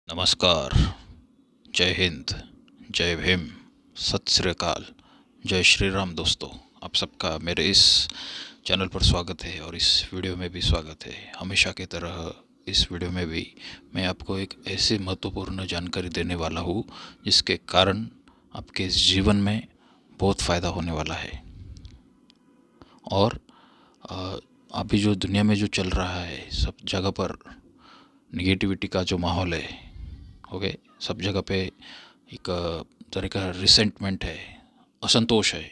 नमस्कार, जय हिंद, जय भीम, सत श्री अकाल, जय श्री राम दोस्तों। आप सबका मेरे इस चैनल पर स्वागत है और इस वीडियो में भी स्वागत है। हमेशा की तरह इस वीडियो में भी मैं आपको एक ऐसी महत्वपूर्ण जानकारी देने वाला हूँ जिसके कारण आपके इस जीवन में बहुत फ़ायदा होने वाला है। और अभी जो दुनिया में जो चल रहा है, सब जगह पर निगेटिविटी का जो माहौल है, ओके, सब जगह पे एक तरह का रिसेंटमेंट है, असंतोष है,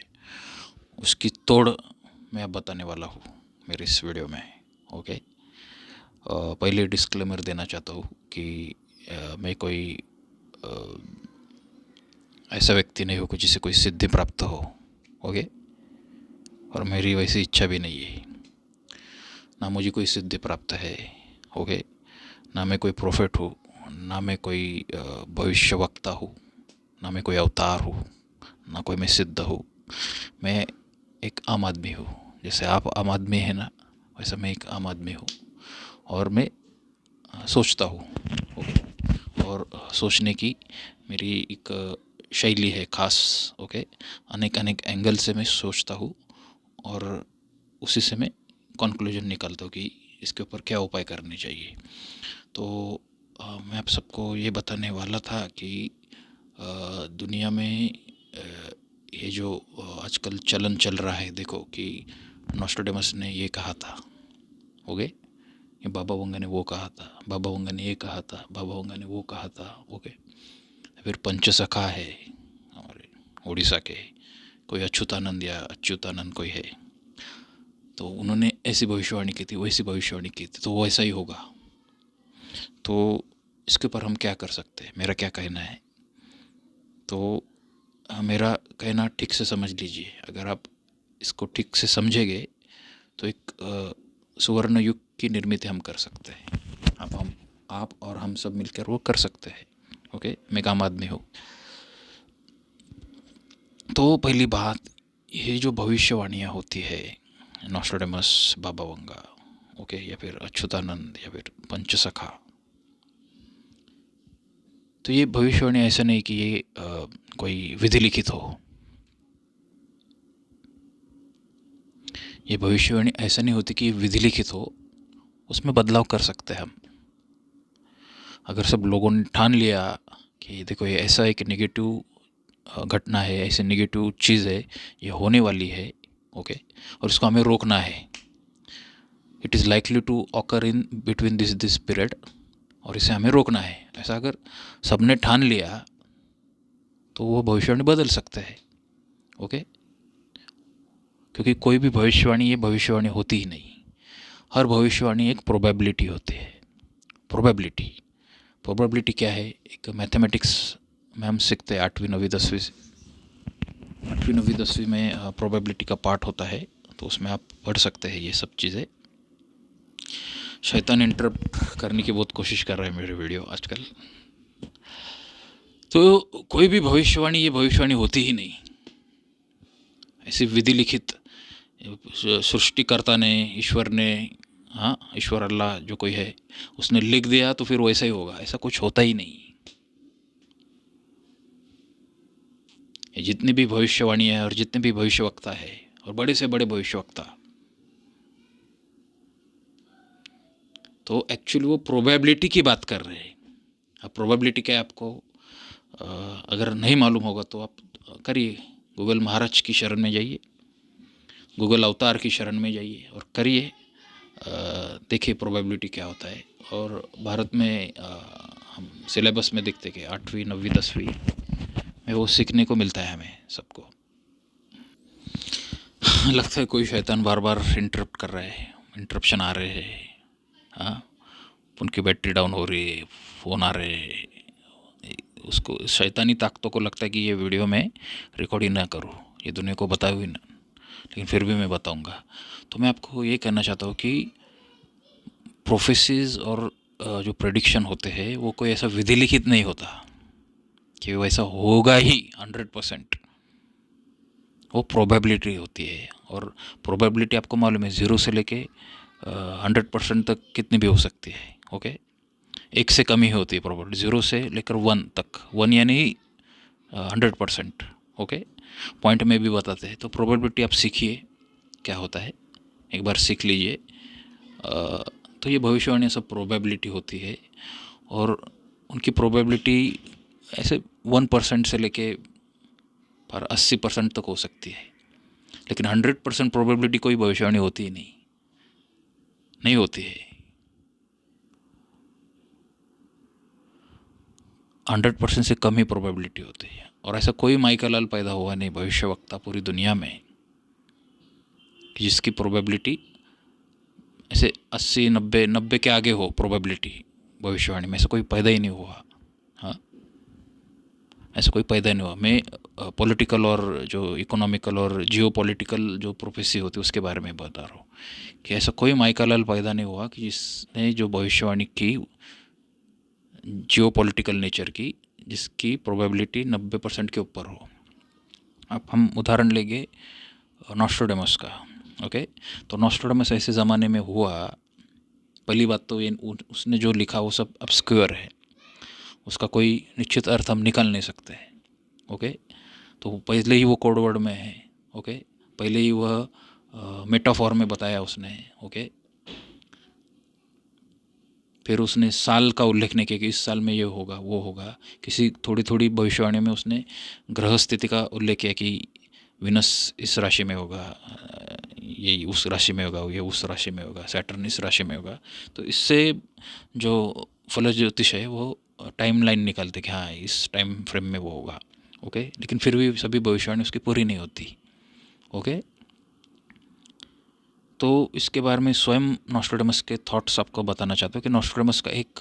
उसकी तोड़ मैं अब बताने वाला हूँ मेरे इस वीडियो में। ओके, पहले डिस्क्लेमर देना चाहता हूँ कि मैं कोई ऐसा व्यक्ति नहीं हूँ कि जिसे कोई सिद्धि प्राप्त हो। ओके, और मेरी वैसी इच्छा भी नहीं है, ना मुझे कोई सिद्धि प्राप्त है। ओके, ना मैं कोई प्रोफेट हूँ, ना मैं कोई भविष्यवक्ता हूँ, ना मैं कोई अवतार हूँ, ना कोई मैं सिद्ध हूँ। मैं एक आम आदमी हूँ। जैसे आप आम आदमी है ना, वैसे मैं एक आम आदमी हूँ और मैं सोचता हूँ। ओके, और सोचने की मेरी एक शैली है खास। ओके, अनेक अनेक एंगल से मैं सोचता हूँ और उसी से मैं कंक्लूजन निकालता हूँ कि इसके ऊपर क्या उपाय करने चाहिए। तो मैं आप सबको ये बताने वाला था कि दुनिया में ये जो आजकल चलन चल रहा है, देखो कि नॉस्ट्राडेमस ने ये कहा था, ओके, ये बाबा वंगा ने वो कहा था, बाबा वंगा ने ये कहा था, बाबा वंगा ने वो कहा था। ओके, फिर पंचसखा है हमारे उड़ीसा के, कोई अच्युतानंद या अच्युतानंद कोई है, तो उन्होंने ऐसी भविष्यवाणी की थी, वैसी भविष्यवाणी की थी, तो वैसा ही होगा। तो इसके ऊपर हम क्या कर सकते हैं, मेरा क्या कहना है। तो मेरा कहना ठीक से समझ लीजिए। अगर आप इसको ठीक से समझेंगे तो एक सुवर्ण युग की निर्मित हम कर सकते हैं। आप और हम सब मिलकर वो कर सकते हैं। ओके, मैं एक आम आदमी हूँ। तो पहली बात, ये जो भविष्यवाणियाँ होती है, नॉस्ट्राडेमस, बाबा वंगा, ओके, या फिर अच्युतानंद या फिर पंचसखा, तो ये भविष्यवाणी ऐसा नहीं कि ये कोई विधि लिखित हो। ये भविष्यवाणी ऐसा नहीं होती कि ये विधि लिखित हो, उसमें बदलाव कर सकते हैं हम। अगर सब लोगों ने ठान लिया कि देखो ये ऐसा एक नेगेटिव घटना है, ऐसे नेगेटिव चीज़ है, ये होने वाली है, ओके, और इसको हमें रोकना है, it is likely to occur in between this period, और इसे हमें रोकना है, ऐसा अगर सबने ठान लिया तो वो भविष्यवाणी बदल सकते हैं। ओके, क्योंकि कोई भी भविष्यवाणी ये भविष्यवाणी होती ही नहीं। हर भविष्यवाणी एक प्रोबेबिलिटी होती है। प्रोबेबिलिटी, प्रोबेबिलिटी क्या है, एक मैथमेटिक्स में हम सीखते हैं 8वीं 9वीं 10वीं में प्रोबेबिलिटी का पार्ट होता है, तो उसमें आप पढ़ सकते हैं ये सब चीज़ें। शैतान इंटरप्ट करने की बहुत कोशिश कर रहा है मेरे वीडियो आजकल। तो कोई भी भविष्यवाणी ये भविष्यवाणी होती ही नहीं, ऐसी विधि लिखित सृष्टिकर्ता ने, ईश्वर ने, हाँ, ईश्वर अल्लाह जो कोई है, उसने लिख दिया तो फिर वैसा ही होगा, ऐसा कुछ होता ही नहीं। ये जितनी भी भविष्यवाणी है और जितने भी भविष्यवक्ता है और बड़े से बड़े भविष्यवक्ता, तो एक्चुअली वो प्रोबेबिलिटी की बात कर रहे हैं। अब प्रोबेबिलिटी क्या है आपको अगर नहीं मालूम होगा तो आप करिए, गूगल महाराज की शरण में जाइए, गूगल अवतार की शरण में जाइए और करिए, देखिए प्रोबेबिलिटी क्या होता है। और भारत में हम सिलेबस में देखते कि 8वीं 9वीं 10वीं में वो सीखने को मिलता है हमें सबको। लगता है कोई शैतान बार बार इंटरप्ट कर रहा है, इंटरप्शन आ रहे हैं, हाँ, उनकी बैटरी डाउन हो रही है, फ़ोन आ रहे हैं, उसको शैतानी ताकतों को लगता है कि ये वीडियो में रिकॉर्ड ही ना करूँ, ये दुनिया को बताऊँ ही ना, लेकिन फिर भी मैं बताऊँगा। तो मैं आपको ये कहना चाहता हूँ कि प्रोफेसीज और जो प्रेडिक्शन होते हैं वो कोई ऐसा विधि लिखित नहीं होता कि वैसा होगा ही 100%। वो प्रोबेबिलिटी होती है, और प्रोबेबिलिटी आपको मालूम है 0 से लेके 100% तक कितनी भी हो सकती है। ओके, एक से कम ही होती है प्रोबेबिलिटी, 0 से लेकर 1 तक, 1 यानी 100%। ओके, पॉइंट में भी बताते हैं। तो प्रोबेबिलिटी आप सीखिए क्या होता है, एक बार सीख लीजिए। तो ये भविष्यवाणी सब प्रोबेबिलिटी होती है, और उनकी प्रोबेबिलिटी ऐसे 1% से लेके पर 80% तक हो सकती है, लेकिन 100% प्रोबेबिलिटी कोई भविष्यवाणी होती ही नहीं होती है। 100% से कम ही प्रोबेबिलिटी होती है, और ऐसा कोई माइकल पैदा हुआ नहीं भविष्यवक्ता पूरी दुनिया में कि जिसकी प्रोबेबिलिटी ऐसे 80-90 के आगे हो प्रोबेबिलिटी भविष्यवाणी में, ऐसा कोई पैदा ही नहीं हुआ। हाँ, ऐसा कोई पैदा नहीं हुआ। मैं पॉलिटिकल और जो इकोनॉमिकल और जियो पॉलिटिकल जो प्रोफेसी होती है उसके बारे में बता रहा हूँ कि ऐसा कोई माइकल पैदा नहीं हुआ कि जिसने जो भविष्यवाणी की जियो पॉलिटिकल नेचर की, जिसकी प्रोबेबिलिटी 90% के ऊपर हो। अब हम उदाहरण लेंगे नॉस्ट्राडेमस का। ओके, तो नॉस्ट्राडेमस ऐसे ज़माने में हुआ, पहली बात तो ये उसने जो लिखा वो सब ऑब्स्क्योर है, उसका कोई निश्चित अर्थ हम निकाल नहीं सकते। ओके, तो पहले ही वो कोड वर्ड में है। ओके, पहले ही वह मेटाफॉर में बताया उसने। ओके, फिर उसने साल का उल्लेख नहीं किया कि इस साल में ये होगा वो होगा। किसी थोड़ी थोड़ी भविष्यवाणी में उसने ग्रह स्थिति का उल्लेख किया कि विनस इस राशि में होगा, ये उस राशि में होगा, ये उस राशि में होगा, सैटर्न इस राशि में होगा। तो इससे जो फल ज्योतिष है वो टाइम लाइन निकालते कि हाँ इस टाइम फ्रेम में वो होगा। ओके, लेकिन फिर भी सभी भविष्यवाणी उसकी पूरी नहीं होती। ओके, तो इसके बारे में स्वयं नॉस्ट्राडेमस के थॉट्स आपको बताना चाहता हूँ कि नॉस्ट्राडेमस का एक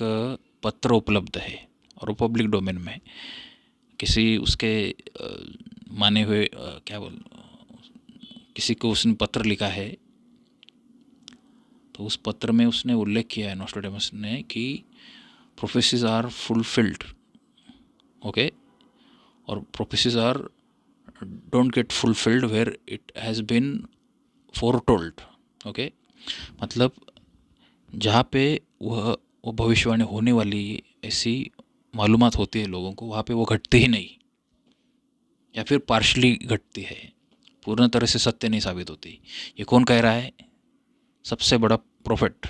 पत्र उपलब्ध है और पब्लिक डोमेन में, किसी उसके माने हुए क्या बोल, किसी को उसने पत्र लिखा है, तो उस पत्र में उसने उल्लेख किया है नॉस्ट्राडेमस ने कि प्रोफेसीज आर फुलफिल्ड। ओके, और prophecies are don't get fulfilled where it has been foretold. Okay, मतलब जहाँ पे वो भविष्यवाणी होने वाली ऐसी मालूमात होती है लोगों को, वहाँ पे वो घटती ही नहीं, या फिर पार्शली घटती है, पूर्ण तरह से सत्य नहीं साबित होती। ये कौन कह रहा है? सबसे बड़ा प्रोफेट,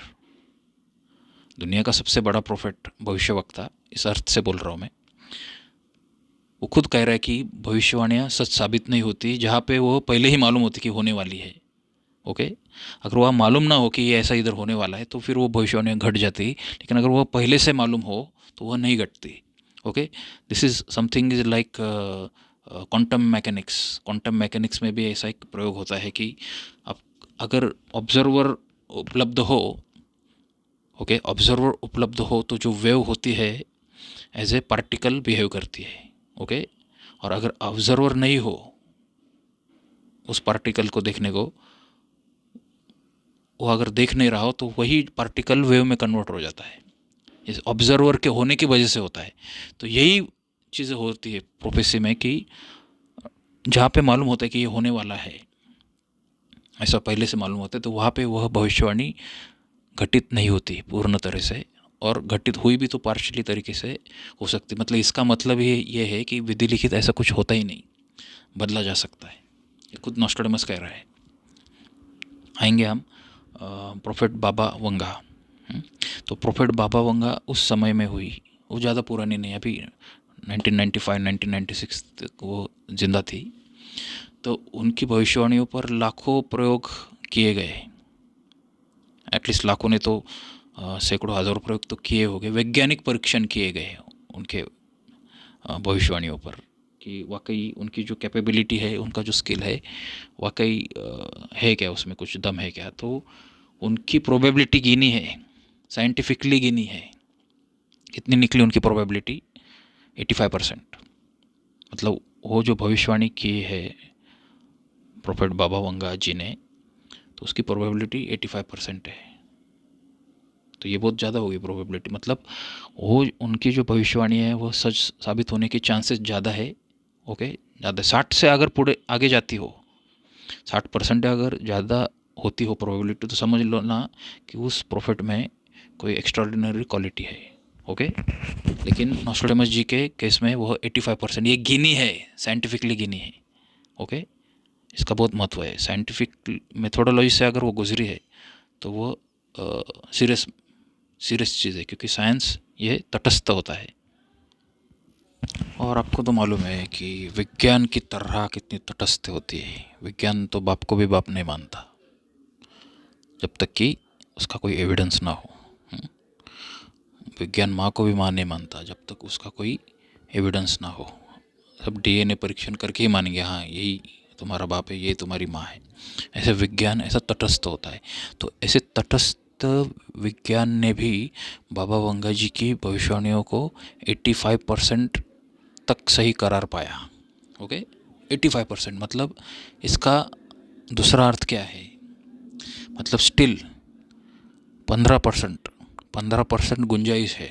दुनिया का सबसे बड़ा प्रोफेट, भविष्यवक्ता, इस अर्थ से बोल रहा हूँ मैं। वो खुद कह रहा है कि भविष्यवाणियाँ सच साबित नहीं होती जहाँ पे वो पहले ही मालूम होती कि होने वाली है। ओके, अगर वह मालूम ना हो कि ये ऐसा इधर होने वाला है तो फिर वो भविष्यवाणियाँ घट जाती, लेकिन अगर वह पहले से मालूम हो तो वह नहीं घटती। Okay, this is something is like quantum mechanics. Quantum mechanics में भी ऐसा एक प्रयोग होता है कि अब अगर ऑब्जर्वर उपलब्ध हो, ओके, ऑब्जर्वर उपलब्ध हो तो जो वेव होती है एज ए पार्टिकल बिहेव करती है। ओके, और अगर ऑब्जर्वर नहीं हो उस पार्टिकल को देखने को, वो अगर देख नहीं रहा हो तो वही पार्टिकल वेव में कन्वर्ट हो जाता है। इस ऑब्जर्वर के होने की वजह से होता है। तो यही चीज़ें होती है प्रोफेसी में कि जहाँ पे मालूम होता है कि ये होने वाला है, ऐसा पहले से मालूम होता है, तो वहाँ पे वह भविष्यवाणी घटित नहीं होती पूर्ण तरह से, और घटित हुई भी तो पार्शली तरीके से हो सकती। मतलब इसका मतलब ये है कि विधि लिखित ऐसा कुछ होता ही नहीं, बदला जा सकता है। ये खुद नॉस्ट्राडेमस कह रहा है। आएंगे हम प्रोफेट बाबा वंगा। तो प्रोफेट बाबा वंगा उस समय में हुई, वो ज़्यादा पुरानी नहीं, अभी 1995-1996 तक वो जिंदा थी। तो उनकी भविष्यवाणियों पर लाखों प्रयोग किए गए, एटलीस्ट लाखों ने तो सैकड़ों हज़ारों प्रयोग तो किए हो गए, वैज्ञानिक परीक्षण किए गए उनके भविष्यवाणियों पर कि वाकई उनकी जो कैपेबिलिटी है, उनका जो स्किल है, वाकई है क्या, उसमें कुछ दम है क्या। तो उनकी प्रोबेबिलिटी गिनी है, साइंटिफिकली गिनी है। कितनी निकली उनकी प्रोबेबिलिटी? 85%। मतलब वो जो भविष्यवाणी की है प्रोफेट बाबा वंगा जी ने, तो उसकी प्रोबेबिलिटी 85% है। तो ये बहुत ज़्यादा होगी प्रोबेबिलिटी, मतलब वो उनकी जो भविष्यवाणी है वो सच साबित होने के चांसेस ज़्यादा है। ओके, ज़्यादा 60 से अगर पूरे आगे जाती हो, 60% अगर ज़्यादा होती हो प्रोबेबिलिटी, तो समझ लो ना कि उस प्रोफेट में कोई एक्स्ट्राऑर्डिनरी क्वालिटी है। ओके। लेकिन नॉस्ट्रेडेमस जी के केस में वो 85%, ये गिनी है, साइंटिफिकली गिनी है। ओके, इसका बहुत महत्व है। साइंटिफिक मेथोडोलॉजी से अगर वो गुजरी है तो वो सीरियस सीरियस चीज़ है, क्योंकि साइंस ये तटस्थ होता है। और आपको तो मालूम है कि विज्ञान की तरह कितनी तटस्थ होती है। विज्ञान तो बाप को भी बाप नहीं मानता जब तक कि उसका कोई एविडेंस ना हो। विज्ञान माँ को भी माँ नहीं मानता जब तक उसका कोई एविडेंस ना हो। सब डीएनए परीक्षण करके ही मानेंगे, हाँ यही तुम्हारा बाप है, ये तुम्हारी माँ है। ऐसे विज्ञान ऐसा तटस्थ होता है। तो ऐसे तटस्थ विज्ञान ने भी बाबा वंगा जी की भविष्यवाणियों को 85% तक सही करार पाया। ओके, 85%, मतलब इसका दूसरा अर्थ क्या है, मतलब स्टिल 15% गुंजाइश है।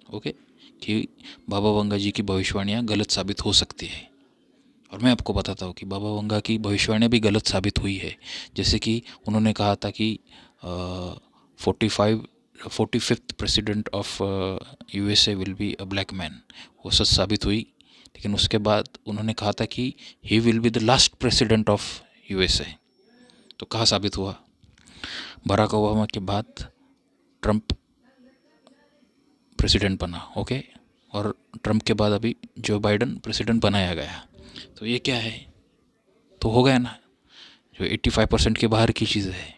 ओके, कि बाबा वंगा जी की भविष्यवाणियाँ गलत साबित हो सकती है। और मैं आपको बताता हूँ कि बाबा वंगा की भविष्यवाणियाँ भी गलत साबित हुई है। जैसे कि उन्होंने कहा था कि 45th president of USA will be a black man, वो सच साबित हुई। लेकिन उसके बाद उन्होंने कहा था कि he will be the last president of USA, तो कहाँ साबित हुआ? बराक ओबामा के बाद ट्रंप प्रेसिडेंट बना। ओके, और ट्रंप के बाद अभी जो बाइडन प्रेसिडेंट बनाया गया। तो ये क्या है? तो हो गया ना, जो 85% के बाहर की चीज़ है।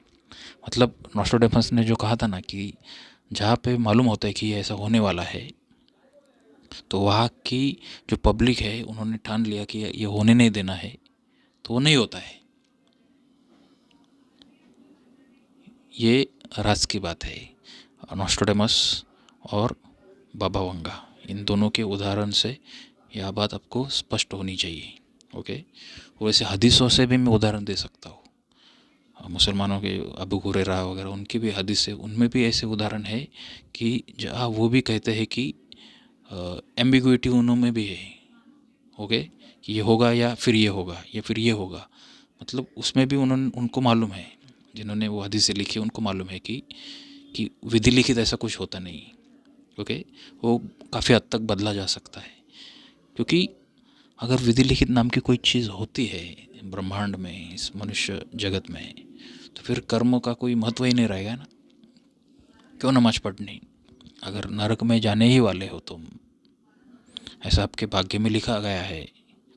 मतलब नॉस्ट्राडेमस ने जो कहा था ना कि जहाँ पे मालूम होता है कि ये ऐसा होने वाला है, तो वहाँ की जो पब्लिक है उन्होंने ठान लिया कि ये होने नहीं देना है, तो वो नहीं होता है। ये राज की बात है। नॉस्ट्राडेमस और बाबा वंगा, इन दोनों के उदाहरण से यह बात आपको स्पष्ट होनी चाहिए। ओके, वैसे हदीसों से भी मैं उदाहरण दे सकता हूँ। मुसलमानों के अबू हुरैरा वगैरह, उनकी भी हदीस है, उनमें भी ऐसे उदाहरण है कि जहाँ वो भी कहते हैं कि एम्बिग्विटी उनमें भी है। ओके, कि ये होगा या फिर ये होगा या फिर ये होगा, मतलब उसमें भी उनको मालूम है, जिन्होंने वो हदीसें लिखी उनको मालूम है कि विधि लिखित ऐसा कुछ होता नहीं। ओके, वो काफ़ी हद तक बदला जा सकता है। क्योंकि अगर विधि लिखित नाम की कोई चीज़ होती है ब्रह्मांड में, इस मनुष्य जगत में, तो फिर कर्म का कोई महत्व ही नहीं रहेगा ना। क्यों नमाज पढ़नी? अगर नरक में जाने ही वाले हो तुम, ऐसा आपके भाग्य में लिखा गया है,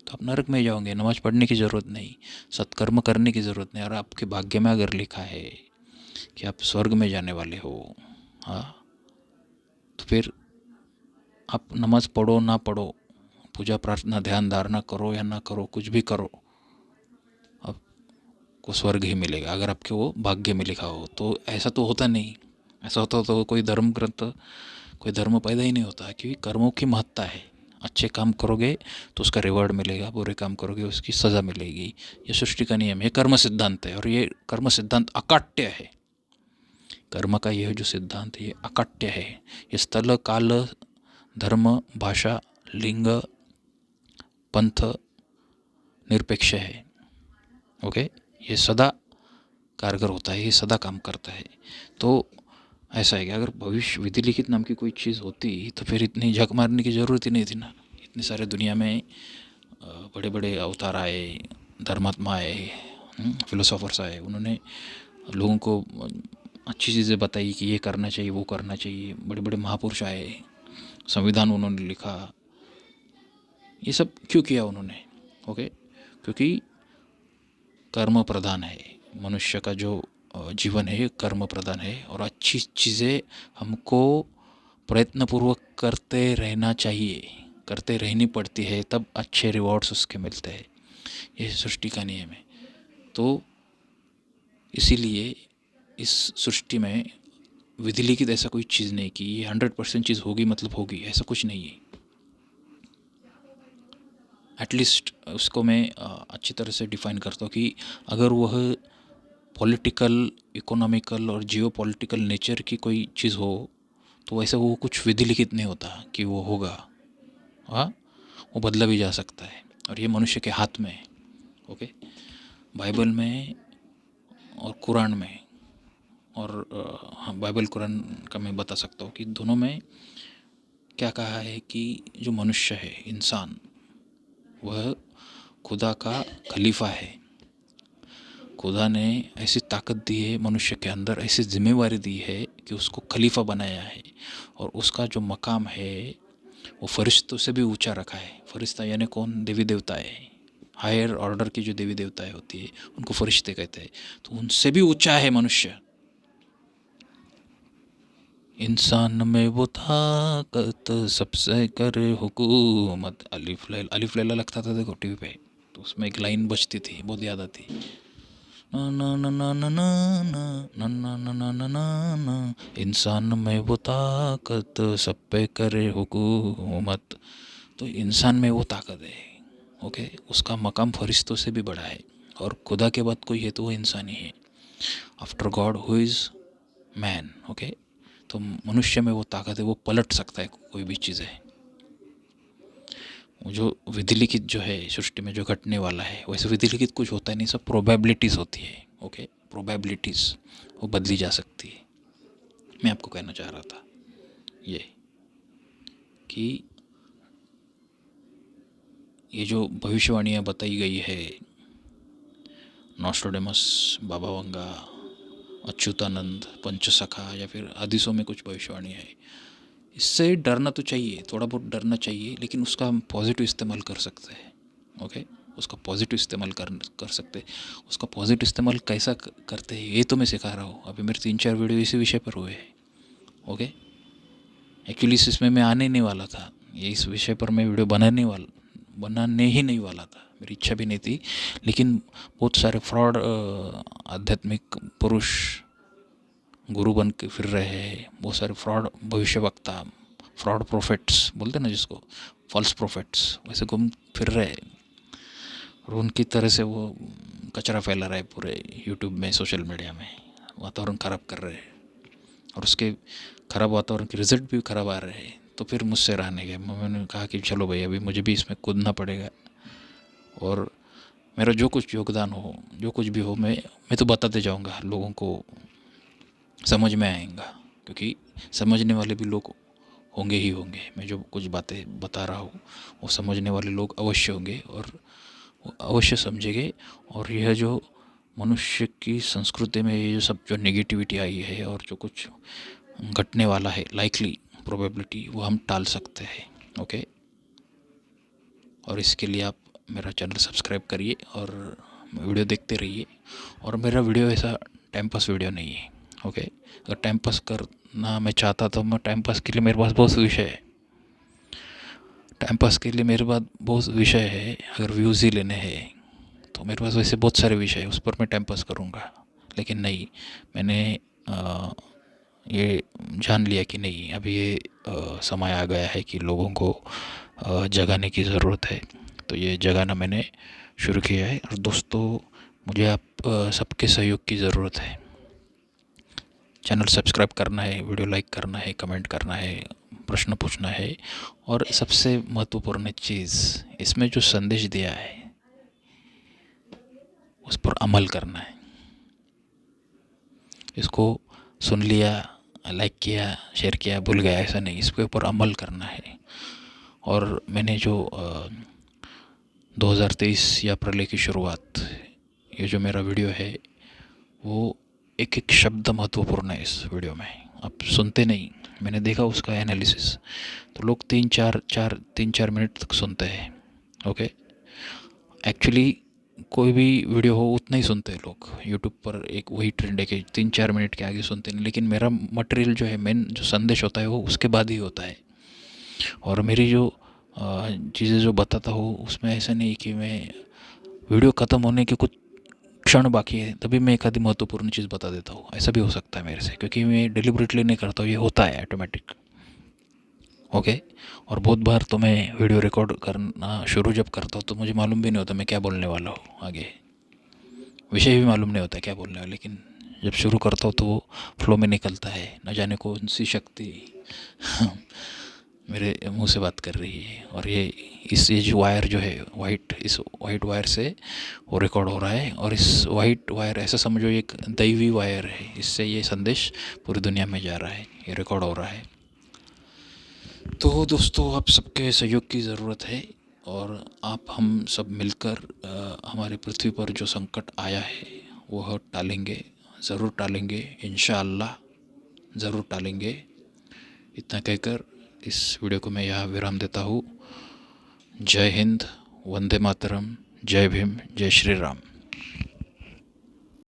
तो आप नरक में जाओगे। नमाज पढ़ने की ज़रूरत नहीं, सत्कर्म करने की ज़रूरत नहीं। और आपके भाग्य में अगर लिखा है कि आप स्वर्ग में जाने वाले हो, हाँ, तो फिर आप नमाज पढ़ो ना पढ़ो, पूजा प्रार्थना ध्यान धारणा करो या ना करो, कुछ भी करो, आपको स्वर्ग ही मिलेगा, अगर आपके वो भाग्य में लिखा हो। तो ऐसा तो होता नहीं। ऐसा होता तो कोई धर्म ग्रंथ, कोई धर्म पैदा ही नहीं होता। क्योंकि कर्मों की महत्ता है। अच्छे काम करोगे तो उसका रिवॉर्ड मिलेगा, बुरे काम करोगे उसकी सज़ा मिलेगी। ये सृष्टि का नियम है, कर्म सिद्धांत है। और ये कर्म सिद्धांत अकाट्य है। कर्म का यह जो सिद्धांत है ये अकाट्य है। ये स्थल काल धर्म भाषा लिंग पंथ निरपेक्ष है। ओके, ये सदा कारगर होता है, ये सदा काम करता है। तो ऐसा है कि अगर भविष्य विधि लिखित नाम की कोई चीज़ होती तो फिर इतनी झक मारने की ज़रूरत ही नहीं थी ना। इतने सारे दुनिया में बड़े बड़े अवतार आए, धर्मात्मा आए, फिलोसोफर्स आए, उन्होंने लोगों को अच्छी चीज़ें बताई कि ये करना चाहिए वो करना चाहिए। बड़े बड़े महापुरुष आए, संविधान उन्होंने लिखा। ये सब क्यों किया उन्होंने? ओके, क्योंकि कर्म प्रधान है। मनुष्य का जो जीवन है कर्म प्रधान है। और अच्छी चीज़ें हमको प्रयत्नपूर्वक करते रहना चाहिए, करते रहनी पड़ती है, तब अच्छे रिवॉर्ड्स उसके मिलते हैं। ये सृष्टि का नियम है। तो इसीलिए इस सृष्टि में विधि लिखित ऐसा कोई चीज़ नहीं कि ये 100% चीज़ होगी मतलब होगी, ऐसा कुछ नहीं है। एटलीस्ट उसको मैं अच्छी तरह से डिफ़ाइन करता हूँ कि अगर वह पॉलिटिकल, इकोनॉमिकल और जियो पॉलिटिकल नेचर की कोई चीज़ हो, तो वैसे वो कुछ विधि लिखित नहीं होता कि वो होगा। हाँ, वो बदला भी जा सकता है और ये मनुष्य के हाथ में है। ओके, बाइबल में और कुरान में, और हाँ, बाइबल कुरान का मैं बता सकता हूँ कि दोनों में क्या कहा है कि जो मनुष्य है, इंसान, वह खुदा का खलीफा है। खुदा ने ऐसी ताकत दी है मनुष्य के अंदर, ऐसी जिम्मेवारी दी है कि उसको खलीफा बनाया है, और उसका जो मकाम है वो फरिश्तों से भी ऊंचा रखा है। फरिश्ता यानी कौन? देवी देवता है। हायर ऑर्डर की जो देवी देवताएं होती है उनको फरिश्ते कहते हैं। तो उनसे भी ऊंचा है मनुष्य। इंसान में वो ताकत सबसे करे हुकूमत, अलिफ लैला लगता था देखो टीवी पे, तो उसमें एक लाइन बजती थी, बहुत याद आती। ना ना ना ना ना ना ना ना ना ना ना ना ना, इंसान में वो ताकत सब पे करे हुकूमत। तो इंसान में वो ताकत है, ओके। उसका मकाम फरिश्तों से भी बड़ा है, और खुदा के बाद कोई है तो वो इंसान ही है। After God who is man, okay. तो मनुष्य में वो ताकत है, वो पलट सकता है कोई भी चीज़ है। जो विधि लिखित जो है सृष्टि में जो घटने वाला है, वैसे विधि लिखित कुछ होता है नहीं, सब प्रोबेबिलिटीज़ होती है, ओके। प्रोबेबिलिटीज़ वो बदली जा सकती है। मैं आपको कहना चाह रहा था ये कि ये जो भविष्यवाणियाँ बताई गई है, नॉस्ट्रोडेमस, बाबा वंगा, अच्युतानंद, पंचसखा, या फिर हदीसों में कुछ भविष्यवाणी है, इससे डरना तो चाहिए, थोड़ा बहुत डरना चाहिए, लेकिन उसका हम पॉजिटिव इस्तेमाल कर सकते हैं, ओके। उसका पॉजिटिव इस्तेमाल कर सकते हैं। उसका पॉजिटिव इस्तेमाल कैसा करते हैं ये तो मैं सिखा रहा हूँ। अभी मेरे 3-4 वीडियो इसी विषय पर हुए हैं, ओके। एक्चुअली इसमें मैं आने नहीं वाला था, ये इस विषय पर मैं वीडियो बनाने ही नहीं वाला था, मेरी इच्छा भी नहीं थी। लेकिन बहुत सारे फ्रॉड आध्यात्मिक पुरुष गुरु बन के फिर रहे हैं, बहुत सारे फ्रॉड भविष्यवक्ता, फ्रॉड प्रोफेट्स बोलते ना जिसको, फॉल्स प्रोफेट्स, वैसे घूम फिर रहे हैं, और उनकी तरह से वो कचरा फैला रहा है पूरे यूट्यूब में, सोशल मीडिया में, वातावरण ख़राब कर रहे हैं, और उसके ख़राब वातावरण के रिजल्ट भी ख़राब आ रहे हैं। तो फिर मुझसे रहा नहीं गया, मैंने कहा कि चलो भाई अभी मुझे भी इसमें कूदना पड़ेगा, और मेरा जो कुछ योगदान हो, जो कुछ भी हो, मैं तो बताते जाऊंगा, लोगों को समझ में आएगा, क्योंकि समझने वाले भी लोग होंगे ही होंगे। मैं जो कुछ बातें बता रहा हूँ वो समझने वाले लोग अवश्य होंगे, और वो अवश्य समझेंगे। और यह जो मनुष्य की संस्कृति में ये जो सब जो नेगेटिविटी आई है और जो कुछ घटने वाला है, लाइकली प्रोबेबिलिटी, वो हम टाल सकते हैं, ओके। और इसके लिए आप मेरा चैनल सब्सक्राइब करिए और वीडियो देखते रहिए। और मेरा वीडियो ऐसा टाइम पास वीडियो नहीं है, ओके। अगर टाइम पास करना मैं चाहता तो मैं टाइम पास के लिए मेरे पास बहुत विषय है, टाइम पास के लिए मेरे पास बहुत विषय है। अगर व्यूज़ ही लेने हैं तो मेरे पास वैसे बहुत सारे विषय है, उस पर मैं टाइम पास करूँगा। लेकिन नहीं, मैंने ये जान लिया कि नहीं, अभी ये समय आ गया है कि लोगों को जगाने की ज़रूरत है। तो ये जगाना मैंने शुरू किया है। और दोस्तों, मुझे आप सबके सहयोग की ज़रूरत है। चैनल सब्सक्राइब करना है, वीडियो लाइक करना है, कमेंट करना है, प्रश्न पूछना है, और सबसे महत्वपूर्ण चीज़, इसमें जो संदेश दिया है उस पर अमल करना है। इसको सुन लिया, लाइक किया, शेयर किया, भूल गया, ऐसा नहीं, इसके ऊपर अमल करना है। और मैंने जो 2023 या प्रलय की शुरुआत, ये जो मेरा वीडियो है वो एक एक शब्द महत्वपूर्ण है इस वीडियो में। आप सुनते नहीं, मैंने देखा उसका एनालिसिस, तो लोग 3-4 मिनट तक सुनते हैं, ओके। एक्चुअली कोई भी वीडियो हो उतना ही सुनते हैं लोग। यूट्यूब पर एक वही ट्रेंड है कि 3-4 मिनट के आगे सुनते नहीं। लेकिन मेरा मटेरियल जो है, मेन जो संदेश होता है वो उसके बाद ही होता है। और मेरी जो चीज़ें जो बताता हूँ उसमें ऐसा नहीं कि मैं वीडियो ख़त्म होने के कुछ क्षण बाकी है तभी मैं एक आधी महत्वपूर्ण चीज़ बता देता हूँ। ऐसा भी हो सकता है मेरे से, क्योंकि मैं डिलिबरेटली नहीं करता हूँ, ये होता है ऑटोमेटिक, ओके। और बहुत बार तो मैं वीडियो रिकॉर्ड करना शुरू जब करता हूँ तो मुझे मालूम भी नहीं होता मैं क्या बोलने वाला हूँ, आगे विषय भी मालूम नहीं होता क्या बोलने वाला। लेकिन जब शुरू करता हूँ तो वो फ्लो में निकलता है, न जाने कौन सी शक्ति मेरे मुंह से बात कर रही है। और ये जो वायर जो है वाइट, इस वाइट वायर से वो रिकॉर्ड हो रहा है। और इस वाइट वायर ऐसा समझो एक दैवी वायर है, इससे ये संदेश पूरी दुनिया में जा रहा है, ये रिकॉर्ड हो रहा है। तो दोस्तों, आप सबके सहयोग की ज़रूरत है और आप हम सब मिलकर हमारी पृथ्वी पर जो संकट आया है वह टालेंगे, ज़रूर टालेंगे, इंशाअल्लाह ज़रूर टालेंगे। इतना कहकर इस वीडियो को मैं यहाँ विराम देता हूँ। जय हिंद, वंदे मातरम, जय भीम, जय श्री राम।